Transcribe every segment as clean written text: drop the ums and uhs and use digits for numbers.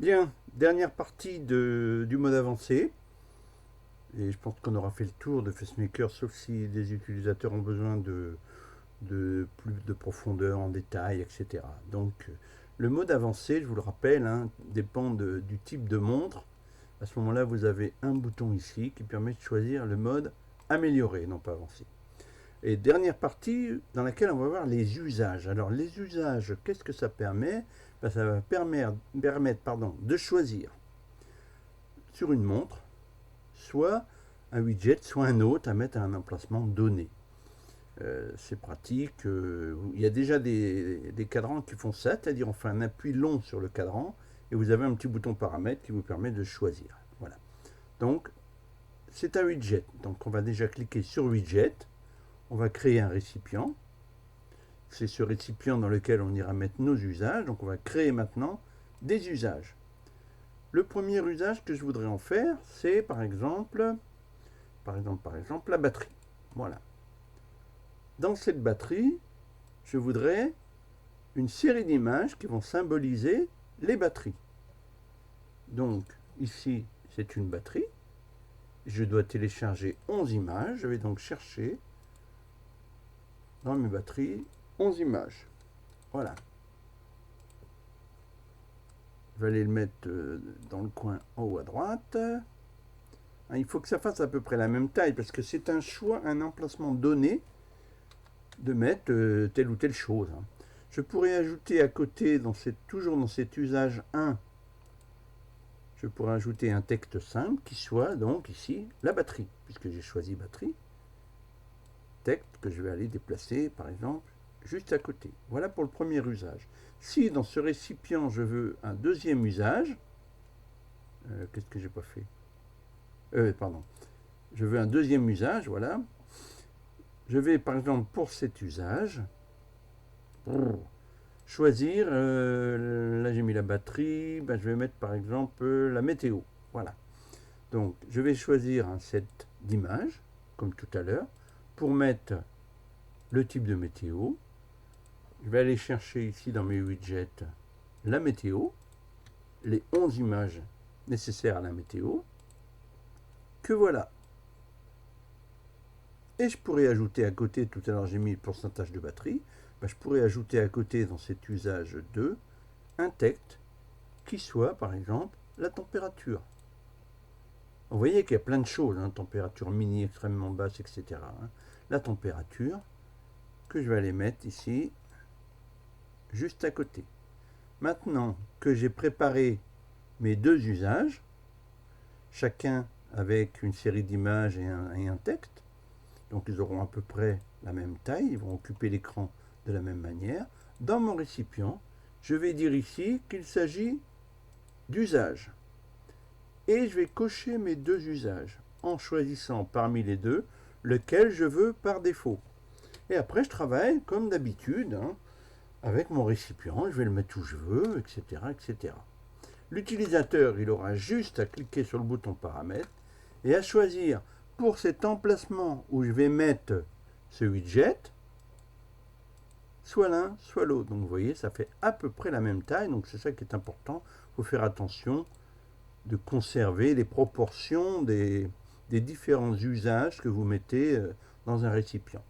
Bien, dernière partie du mode avancé. Et je pense qu'on aura fait le tour de FaceMaker, sauf si des utilisateurs ont besoin de plus de profondeur en détail, etc. Donc, le mode avancé, je vous le rappelle, hein, dépend du type de montre. À ce moment-là, vous avez un bouton ici qui permet de choisir le mode amélioré, non pas avancé. Et dernière partie dans laquelle on va voir les usages. Alors, les usages, qu'est-ce que ça permet? Ben, ça va permettre de choisir sur une montre soit un widget, soit un autre à mettre à un emplacement donné. C'est pratique. Il y a déjà des cadrans qui font ça, c'est-à-dire on fait un appui long sur le cadran et vous avez un petit bouton paramètre qui vous permet de choisir. Voilà. Donc, c'est un widget. Donc, on va déjà cliquer sur widget. On va créer un récipient. C'est ce récipient dans lequel on ira mettre nos usages. Donc, on va créer maintenant des usages. Le premier usage que je voudrais en faire, c'est par exemple, la batterie. Voilà. Dans cette batterie, je voudrais une série d'images qui vont symboliser les batteries. Donc, ici, c'est une batterie. Je dois télécharger 11 images. Je vais donc chercher dans mes batteries 11 images. Voilà. Je vais aller le mettre dans le coin en haut à droite. Il faut que ça fasse à peu près la même taille parce que c'est un choix, un emplacement donné de mettre telle ou telle chose. Je pourrais ajouter à côté, toujours dans cet usage 1, je pourrais ajouter un texte simple qui soit donc ici la batterie, puisque j'ai choisi batterie. Texte que je vais aller déplacer par exemple juste à côté. Voilà pour le premier usage. Si dans ce récipient je veux un deuxième usage, qu'est-ce que j'ai pas fait? Je veux un deuxième usage, voilà. Je vais par exemple pour cet usage choisir, là j'ai mis la batterie, je vais mettre par exemple la météo. Voilà. Donc je vais choisir un set d'images, comme tout à l'heure, pour mettre le type de météo. Je vais aller chercher ici dans mes widgets la météo, les 11 images nécessaires à la météo, que voilà. Et je pourrais ajouter à côté, tout à l'heure j'ai mis le pourcentage de batterie, je pourrais ajouter à côté dans cet usage 2 un texte qui soit par exemple la température. Vous voyez qu'il y a plein de choses, température mini, extrêmement basse, etc. La température que je vais aller mettre ici juste à côté. Maintenant que j'ai préparé mes deux usages, chacun avec une série d'images et un texte, donc ils auront à peu près la même taille, ils vont occuper l'écran de la même manière. Dans mon récipient, je vais dire ici qu'il s'agit d'usage. Et je vais cocher mes deux usages en choisissant parmi les deux lequel je veux par défaut. Et après, je travaille comme d'habitude avec mon récipient, je vais le mettre où je veux, etc. etc. L'utilisateur, il aura juste à cliquer sur le bouton paramètres et à choisir pour cet emplacement où je vais mettre ce widget, soit l'un, soit l'autre. Donc vous voyez, ça fait à peu près la même taille, donc c'est ça qui est important. Il faut faire attention de conserver les proportions des différents usages que vous mettez dans un récipient.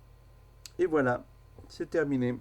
Et voilà, c'est terminé.